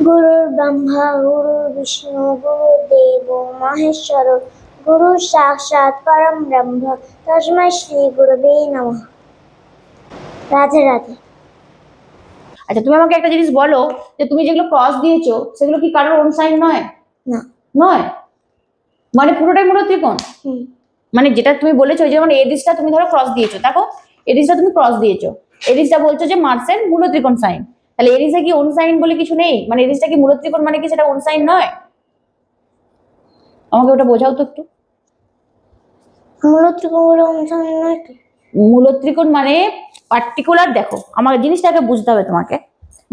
गुरुर् ब्रह्मा गुरुर् विष्णु गुरुर्देवो महेश्वर गुरु साक्षात् परम ब्रह्म तस्मै श्री गुरुवे नमः। রাধে রাধে। আচ্ছা, তুমি আমাকে একটা জিনিস বলো যে তুমি যেগুলো ক্রস দিয়েছো সেগুলো কি কারোর ওন সাইন নয়? না। নয় মানে পুরোটাই মূল ত্রিকোণ। মানে যেটা তুমি বলেছো, যেমন এই দিকটা তুমি ধরো ক্রস দিয়েছো, দেখো এই দিকটা তুমি ক্রস দিয়েছো, এই দিকটা বলছো যে মার্সের মূল ত্রিকোণ সাইন, তাহলে এরিসে কি ওন সাইন বলে কিছু নেই? মানে এরিসটা কি মূল ত্রিকোণ, মানে কি সেটা ওন সাইন নয়? আমাকে ওটা বোঝাও তো একটু। মূল ত্রিকোণ বলে ওন সাইন নয় তো? মূল ত্রিকোণ মানে পার্টিকুলার, দেখো আমার জিনিসটাকে বুঝতে হবে তোমাকে।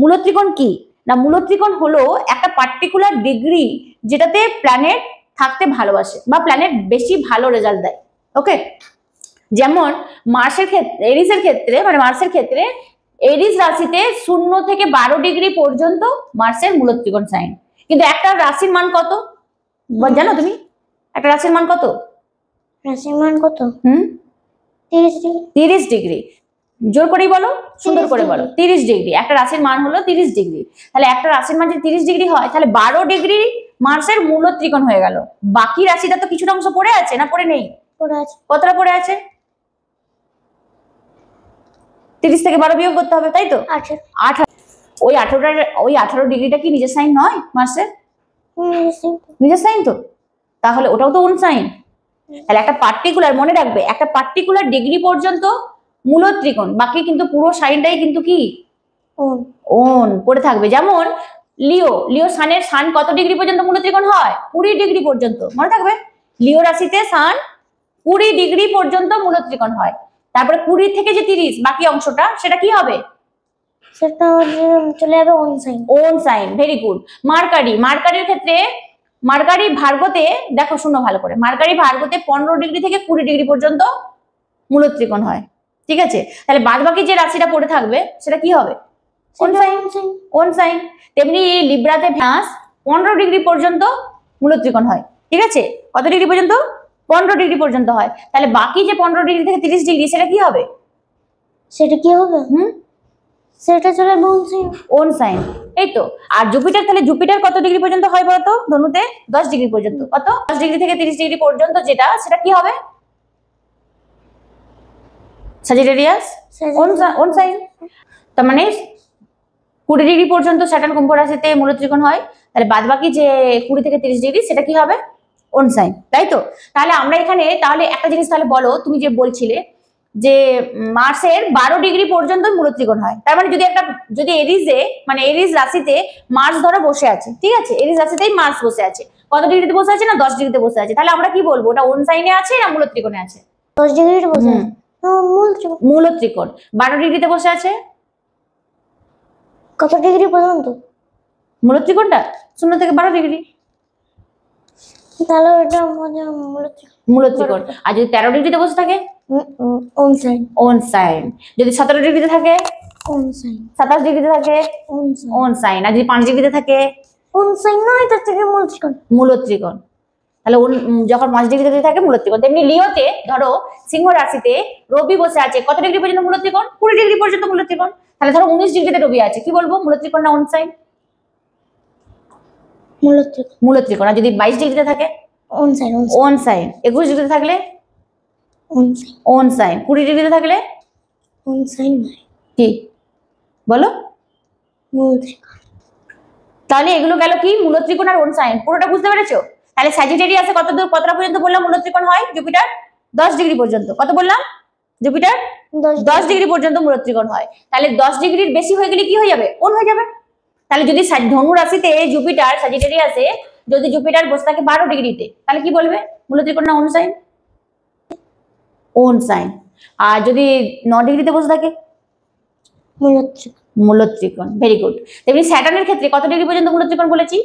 মূল ত্রিকোণ কি না, মূল ত্রিকোণ হলো একটা পার্টিকুলার ডিগ্রি যেটাতে প্ল্যানেট থাকতে ভালোবাসে বা প্ল্যানেট বেশি ভালো রেজাল্ট দেয়। ওকে, যেমন মার্সের ক্ষেত্রে, এরিসের ক্ষেত্রে, মানে মার্সের ক্ষেত্রে এরিস রাশিতে 0 থেকে 12 ডিগ্রি পর্যন্ত মার্সের মূল ত্রিকোণ সাইন। কিন্তু একটা রাশির মান কত জানো তুমি? একটা রাশির মান কত? রাশির মান কত? 30 ডিগ্রি। জোর করেই বলো, সুন্দর করে বলো। 30 ডিগ্রি একটা রাশির মান হলো 30 ডিগ্রি। তাহলে একটা রাশির মান যদি 30 ডিগ্রি হয়, তাহলে 12 ডিগ্রি মার্সের মূল ত্রিকোণ হয়ে গেল। বাকি রাশিটা তো কিছুটা অংশ পড়ে আছে না পড়ে নেই? পড়ে আছে। কতটা পড়ে আছে? 30 থেকে 12 বিয়োগ করতে হবে, তাই তো? 18। ওই 18 ডিগ্রিটা কি নিজের সাইন নয় মার্সের? নিজের সাইন তো, তাহলে ওটাও তো ওন সাইন। তাহলে একটা পার্টিকুলার, মনে রাখবে, একটা পার্টিকুলার ডিগ্রি পর্যন্ত মূল ত্রিকোণ, বাকি কিন্তু পুরো সাইনটাই কিন্তু কি ওন পড়ে থাকবে। যেমন লিও সানের সান কত ডিগ্রি পর্যন্ত মূল ত্রিকোণ হয়? 20 ডিগ্রি পর্যন্ত, মনে থাকবে। লিও রাশিতে সান 20 ডিগ্রি পর্যন্ত মূল ত্রিকোণ হয়। তারপরে 20 থেকে যে 30 বাকি অংশটা, সেটা কি হবে? সেটা চলে যাবে own sign. Own sign, very good. মার্কারির ক্ষেত্রে, মার্কারি ভার্গতে দেখো, শুনো ভালো করে, মার্কারি ভার্গতে 15 ডিগ্রি থেকে 20 ডিগ্রি পর্যন্ত মূল ত্রিকোণ হয়। ঠিক আছে, তাহলে বাদ বাকি যে রাশিটা পড়ে থাকবে সেটা কি হবে? Own sign. Own sign. তেমনি লিব্রাতে ভ্যাস 15 ডিগ্রি পর্যন্ত মূল ত্রিকোণ হয়। ঠিক আছে, কত ডিগ্রি পর্যন্ত? 15 ডিগ্রি পর্যন্ত হয়। তাহলে বাকি যে 15 ডিগ্রি থেকে 30 ডিগ্রি, সেটা কি হবে? সেটা কি হবে? সেটা চলে ওন সাইন। ওন সাইন, এই তো। আর জুপিটার, তাহলে জুপিটার কত ডিগ্রি পর্যন্ত হয় বলতো? ধনুতে 10 ডিগ্রি পর্যন্ত। কত? 10 ডিগ্রি থেকে 30 ডিগ্রি পর্যন্ত যেটা, সেটা কি হবে? Sagittarius, own sign. তার মানে 20 ডিগ্রি পর্যন্ত স্যাটার্ন কুম্ভ রাশিতে মূল ত্রিকোণ হয়, তাহলে বাদ বাকি যে 20 থেকে 30 ডিগ্রি, সেটা কি হবে? ওন সাইন, তাই তো? তাহলে আমরা এখানে তাহলে একটা জিনিস তাহলে বলো, তুমি যে বলছিলে যে মার্সের 12 ডিগ্রি পর্যন্ত মূল ত্রিকোণ হয়, তার মানে যদি এরিসে, মানে এরিস রাশিতে মার্স ধরো বসে আছে, ঠিক আছে, এরিস রাশিতেই মার্স বসে আছে, কত ডিগ্রিতে বসে আছে? না 10 ডিগ্রিতে বসে আছে। তাহলে আমরা কি বলবো, ওটা ওন সাইনে আছে না মূল ত্রিকোণে আছে? 10 ডিগ্রিতে বসে আছে। মূল ত্রিকোণ। 12 ডিগ্রিতে বসে আছে কত ডিগ্রি পর্যন্ত? মূল ত্রিকোণটা 0 থেকে 12 ডিগ্রি। তাহলে ওটা মূল ত্রিকোণ। আর যদি 13 ডিগ্রিতে বসে থাকে, ওন সাইন। Own sign. যদি 17 ডিগ্রিতে থাকে, ওন সাইন। 27 ডিগ্রিতে থাকে, ওন সাইন। আর যদি 5 ডিগ্রিতে থাকে, ওন সাইন নয়, তার থেকে মূল ত্রিকোণ। মূল ত্রিকোণ। তাহলে যখন 5 ডিগ্রিতে থাকে মূল ত্রিকোণ। তেমনি লিওতে ধরো সিংহ রাশিতে রবি বসে আছে, কত ডিগ্রি পর্যন্ত মূল ত্রিকোণ? 20 ডিগ্রি পর্যন্ত মূল ত্রিকোণ। তাহলে ধরো 19 ডিগ্রিতে রবি আছে, কি বলবো, মূল ত্রিকোণ না ওন সাইন? মূল ত্রিকোণ। আর যদি 22 ডিগ্রিতে থাকে, ওন সাইন। Own sign. 21 ডিগ্রিতে থাকলে ওন সাইন। 20 ডিগ্রিতে থাকলে ওন সাইন নয়, কি বলো? মূল ত্রিকোণ। তাহলে এগুলো গেল কি, মূল ত্রিকোণ আর ওন সাইন। পুরোটা বুঝতে পেরেছো? তাহলে স্যাজিটেরিয়াসে কতটা পর্যন্ত বললাম মূল ত্রিকোণ হয়? জুপিটার 10 ডিগ্রি পর্যন্ত। কত বললাম? জুপিটার 10 ডিগ্রি পর্যন্ত মূল ত্রিকোণ হয়। তাহলে 10 ডিগ্রির বেশি হয়ে গেলে কি হয়ে যাবে? ওন হয়ে যাবে। তাহলে যদি ধনু রাশিতে জুপিটার, স্যাজিটেরিয়াসে যদি জুপিটার বসে থাকে 12 ডিগ্রিতে, তাহলে কি বলবে, মূল ত্রিকোণ না ওন সাইন? Own sign. আর যদি 9 ডিগ্রিতে বসে থাকে, মূল ত্রিকোণ। Very good. তেমনি স্যাটার্নের ক্ষেত্রে কত ডিগ্রি পর্যন্ত মূল ত্রিকোণ বলেছি?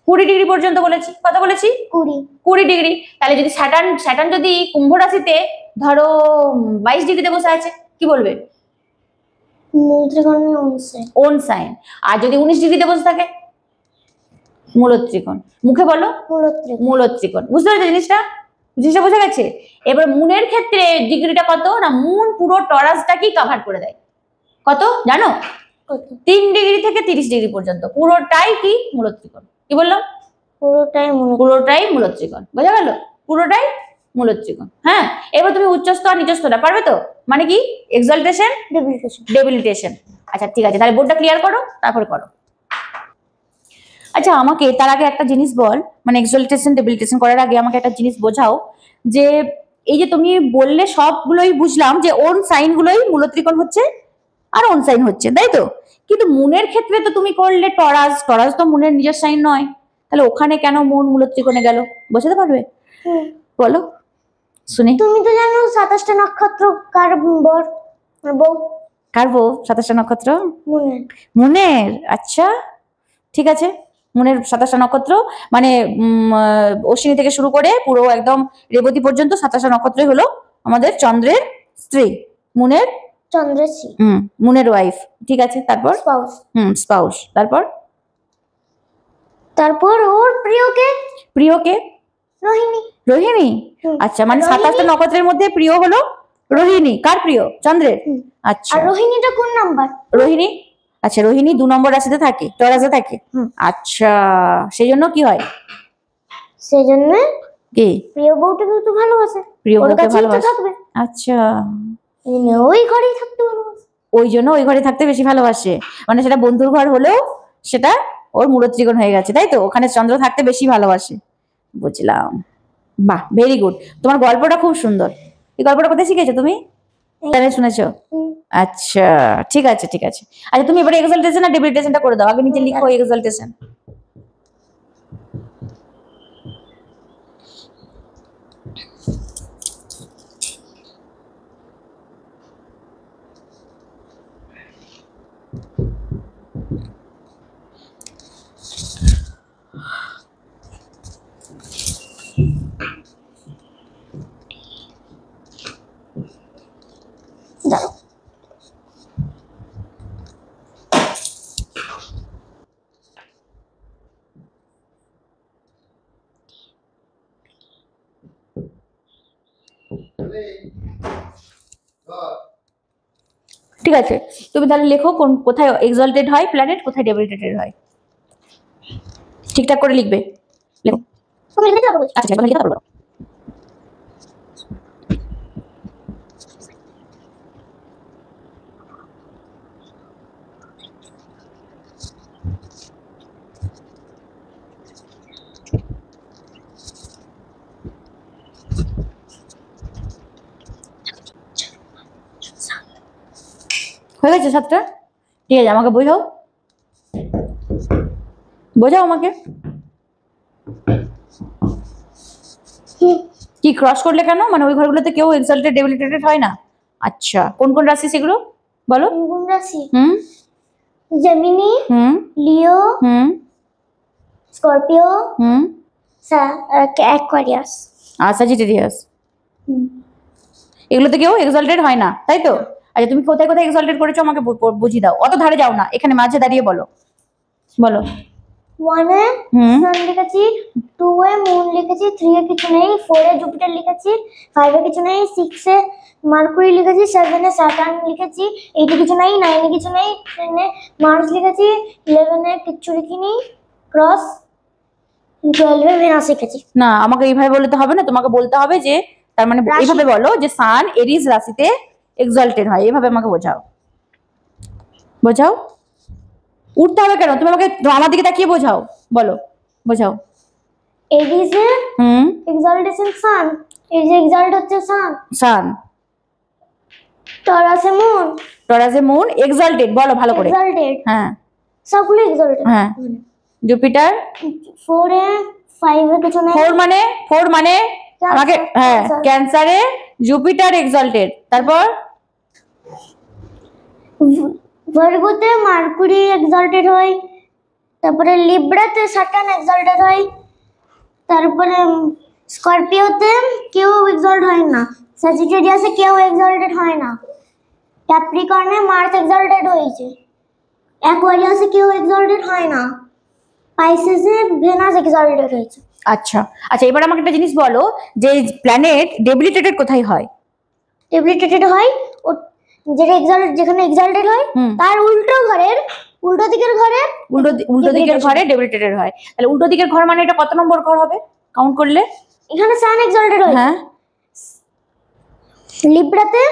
20 ডিগ্রি পর্যন্ত বলেছি। কত বলেছি? 20 ডিগ্রি। তাহলে যদি স্যাটার্ন যদি কুম্ভ রাশিতে ধরো 22 ডিগ্রিতে বসে আছে, কি বলবে? মূল ত্রিকোণ ওন সাইন। আর যদি 19 ডিগ্রিতে বসে থাকে, মূল ত্রিকোণ। মুখে বলো, মূল ত্রিকোণ। বুঝতে পেরেছো জিনিসটা? বোঝা গেছে? এবার মুনের ক্ষেত্রে ডিগ্রিটা কত না, মুন পুরো টরাসটা কি কভার করে দেয়, কত জানো? 3 ডিগ্রি থেকে 30 ডিগ্রি পর্যন্ত পুরোটাই কি মূল ত্রিকোণ। কি বললাম? পুরোটাই মূল ত্রিকোণ। বোঝা গেল? পুরোটাই মূল ত্রিকোণ। হ্যাঁ, এবার তুমি উচ্চস্থ আর নিচস্থটা পারবে তো? মানে কি এক্সালটেশন, ডেবিলিটেশন। আচ্ছা ঠিক আছে, তাহলে বোর্ডটা ক্লিয়ার করো, তারপরে করো। আচ্ছা আমাকে তার আগে একটা জিনিস বল, মানে এক্সালটেশন ডেবিলিটেশন করার আগে আমাকে একটা জিনিস বোঝাও, যে এই যে তুমি বললে সবগুলোই বুঝলাম যে ওন সাইন গুলোই মূল ত্রিকোণ হচ্ছে আর ওন সাইন হচ্ছে, তাই তো? কিন্তু মুনের ক্ষেত্রে তো তুমি করলে টরাস, টরাস তো মুনের নিজের সাইন নয়, তাহলে ওখানে কেন মুন মূল ত্রিকোণে গেল বোঝাতে পারবে? বলো শুনি। তুমি তো জানো 27টা নক্ষত্র কার বর বউ? কার বউ 27টা নক্ষত্র? মুনের। মুনের, আচ্ছা ঠিক আছে। মুনের 27টা নক্ষত্র মানে অশ্বিনী থেকে শুরু করে পুরো একদম রেবতী পর্যন্ত 27টা নক্ষত্রই হলো আমাদের চন্দ্রের স্ত্রী, মুনের চন্দ্রের স্ত্রী, মুনের ওয়াইফ। ঠিক আছে, তারপর স্পাউস। স্পাউস। তারপর ওর প্রিয়কে? রোহিণী। রোহিণী, আচ্ছা মানে 27টা নক্ষত্রের মধ্যে প্রিয় হলো রোহিণী। কার প্রিয়? চন্দ্রের। আচ্ছা, আর রোহিণীটা কোন নাম্বার? রোহিণী, আচ্ছা রোহিণী 2 নম্বর রাশিতে থাকে, টরাসে থাকে। আচ্ছা, সেই জন্য কি হয়? সেই জন্য কি প্রিয় বউটাকে তো ভালোবাসে, প্রিয় বউকে ভালোবাসে। থাকবে। আচ্ছা, ওই ঘরেই থাকতে ভালোবাসে, ওই জন্য ওই ঘরে থাকতে বেশি ভালোবাসে, মানে সেটা বন্ধুর ঘর হলেও সেটা ওর মূল ত্রিকোণ হয়ে গেছে, তাই তো? ওখানে চন্দ্র থাকতে বেশি ভালোবাসে। বুঝলাম, বাহ ভেরি গুড। তোমার গল্পটা খুব সুন্দর। এই গল্পটা কোথায় শিখেছো তুমি? শুনেছো? আচ্ছা ঠিক আছে ঠিক আছে। আচ্ছা তুমি এবারে এক্সালটেশন আর ডেবিলিটেশনটা করে দাও। আগে নিচে লিখো এক্সালটেশন। ঠিক আছে, তুমি তাহলে লেখো কোথায় এক্সালটেড হয় প্ল্যানেট, কোথায় ডেবিলিটেটেড হয়। ঠিকঠাক করে লিখবে। লেখো। আচ্ছা লিখে তারপর বলো। হয়ে গেছে 7টা? ঠিক আছে, আমাকে বোঝাও আমাকে। কি ক্রস করলে কেন? মানে ওই ঘরগুলোতে কেউ এক্সালটেড ডেবিলিটেটেড হয় না? আচ্ছা, কোন কোন রাশি সেগুলো বলো? কোন রাশি? জেমিনি, লিও, স্করপিও, অ্যাকুয়ারিয়াস আর স্যাজিটেরিয়াস। এগুলোতে কেউ এক্সালটেড হয় না, তাই তো? আচ্ছা তুমি কোথায় কোথায় এক্সালটেড করেছো আমাকে বুঝিয়ে দাও। অত ধারে যাও না, এখানে মাঝে দাঁড়িয়ে বলো। 1 এ সান লিখেছি, 2 এ মুন লিখেছি, 3 এ কিছু নেই, 4 এ জুপিটার লিখেছি, 5 এ কিছু নেই, 6 এ মার্কুরি লিখেছি, 7 এ স্যাটার্ন লিখেছি, 8 এ কিছু নেই, 9 এ কিছু নেই, 10 এ মার্স লিখেছি, 11 এ কিচ্ছু লিখিনি, ক্রস, 12 এ ভেনাস লিখেছি। না আমাকে এইভাবে বলতে হবে না, তোমাকে বলতে হবে যে তার মানে এইভাবে বলো যে সান এরিজ রাশিতে এক্সালটেড হয়, এইভাবে আমাকে বোঝাও। উঠতে হবে কেন? তুমি আমাকে আমার দিকে তাকিয়ে বোঝাও। এরিজে এক্সালটেশন সান, এরিজে এক্সাল্ট হচ্ছে সান। টরাসে মুন এক্সালটেড, বলো ভালো করে। এক্সালটেড, হ্যাঁ সবগুলো এক্সালটেড। হ্যাঁ জুপিটার 4 এ 5 এ কিছু নেই। 4 মানে আমাকে হ্যাঁ ক্যান্সারে জুপিটার এক্সালটেড। তারপর ভার্গোতে মার্কুরি এক্সালটেড হয়, তারপরে লিব্রাতে স্যাটার্ন এক্সালটেড হয়, তারপরে স্করপিওতে কেউ এক্সাল্ট হয় না, স্যাজিটেরিয়াসে কেউ এক্সালটেড হয় না, ক্যাপ্রিকর্নে মার্স এক্সালটেড হয়েছে, অ্যাকুয়ারিয়াসে কেউ এক্সালটেড হয় না, পাইসেসে ভেনাস এক্সালটেড হয়েছে। আচ্ছা এবার আমাকে একটা জিনিস বলো যে প্ল্যানেট ডেবিলিটেটেড কোথায় হয়? ডেবিলিটেটেড হয় যেখানে এক্সালটেড হয় তার উল্টো ঘরের উল্টো দিকের ঘরে উল্টো দিকের ঘরে ডেবিলিটেটেড হয়। তাহলে উল্টো দিকের ঘর মানে এটা কত নম্বর ঘর হবে কাউন্ট করলে? এখানে সান এক্সাল্টেড হয়, হ্যাঁ লিব্রাতে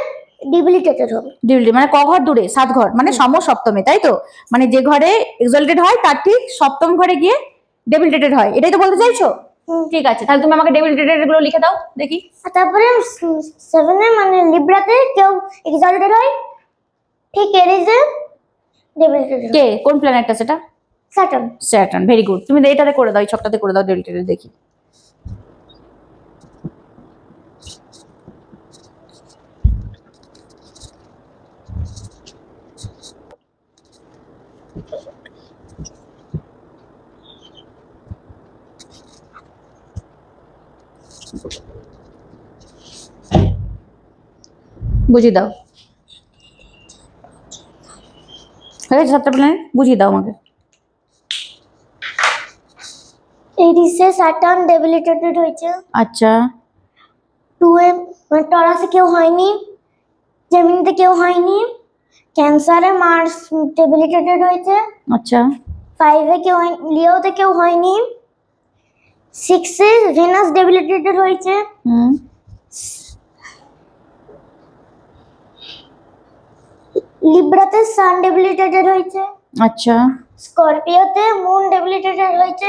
ডেবিলিটেটেড হবে। ডেবিলিটেড মানে ক ঘর দূরে? 7 ঘর, মানে সমসপ্তমে, তাই তো? মানে যে ঘরে এক্সাল্টেড হয় তার ঠিক সপ্তম ঘরে গিয়ে ডেবিলিটেটেড হয়, এটাই তো বলতে চাইছো? ঠিক আছে, তাহলে তুমি আমাকে ডেবিলিটেটেড গুলো লিখে দাও দেখি। তারপরে 7 এ মানে লিব্রাতে কেউ এক্সাল্টেড হয়, ঠিক এরিজে ডেবিলিটেটেড। কে কোন প্ল্যানেটটা সেটা? স্যাটার্ন। Saturn, very good. তুমি এটাতে করে দাও, এই ছকটাতে করে দাও ডেবিলিটেটেড দেখি। বুঝিয়ে দাও, হয়ে গেছে 7টা প্ল্যানেট? বুঝিয়ে দাও আমাকে। এরিসে স্যাটার্ন ডেবিলিটেটেড হয়েছে। আচ্ছা। 2 এ মানে টরাসে কেউ হয়নি, জেমিনিতে কেউ হয়নি, ক্যান্সারে মার্স ডেবিলিটেটেড হয়েছে। আচ্ছা। 5 এ কেউ হয়নি, লিওতে কেউ হয়নি। 6 এ ভেনাস ডেবিলিটেটেড হয়েছে। লিব্রাতে সান ডেবিলিটেটেড হয়েছে। আচ্ছা। স্করপিওতে মুন ডেবিলিটেটেড হয়েছে।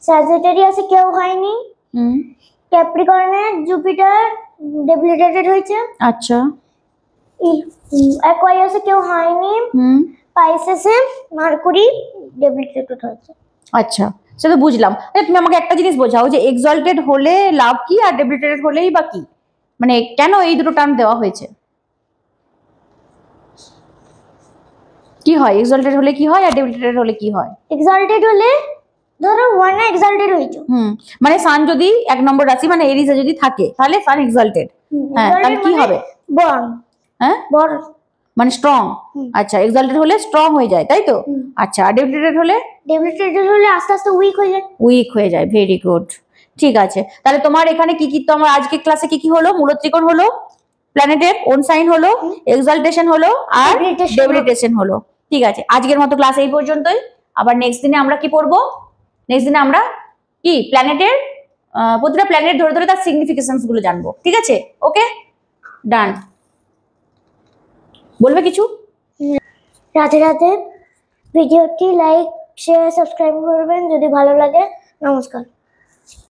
স্যাজিটেরিয়াসে কেউ হয়নি। ক্যাপ্রিকর্নে জুপিটার ডেবিলিটেটেড হয়েছে। আচ্ছা। অ্যাকোয়ারিয়াসে কেউ হয়নি। পাইসেসে মার্কুরি ডেবিলিটেটেড হয়েছে। আচ্ছা, সেটা বুঝলাম। আচ্ছা তুমি আমাকে একটা জিনিস বোঝাও যে এক্সাল্টেড হলে লাভ কি আর ডেবিলিটেটেড হলেই বা কি, মানে কেন এই দুটো টার্ম দেওয়া হয়েছে? কি হয় এক্সাল্টেড হলে কি হয় আর ডেবিলিটেটেড হলে কি হয়? এক্সাল্টেড হলে ধরো 1 এ এক্সাল্টেড হয়েছে, মানে সান যদি 1 নম্বর রাশি মানে এরিসে যদি থাকে তাহলে সান এক্সাল্টেড। হ্যাঁ, তাহলে কি হবে? বর্ন। হ্যাঁ, বর্ন মানে স্ট্রং। আচ্ছা, এক্সাল্টেড হলে স্ট্রং হয়ে যায়, তাই তো? আচ্ছা, আর ডেবিলিটেটেড হলে? ডেবিলিটেটেড হলে আস্তে আস্তে উইক হয়ে যায়। উইক হয়ে যায়, ভেরি গুড। ঠিক আছে, তাহলে তোমার এখানে কি কি, তো আমার আজকে ক্লাসে কি কি হলো? মূলত্রিকোণ হলো, প্ল্যানেটের ওন সাইন হলো, এক্সাল্টেশন হলো, আর ডেবিলিটেশন হলো। ঠিক আছে, আজকের মতো ক্লাস এই পর্যন্তই। আবার নেক্সট দিনে আমরা কি পড়বো? নেক্সট দিনে আমরা কি প্ল্যানেটের প্রতিটা প্ল্যানেট ধরে ধরে তার সিগনিফিকেশনস গুলো জানবো। ঠিক আছে, ওকে, ডান। বলবে কিছু? রাতে রাতে ভিডিওটি লাইক শেয়ার সাবস্ক্রাইব করবেন যদি ভালো লাগে। নমস্কার।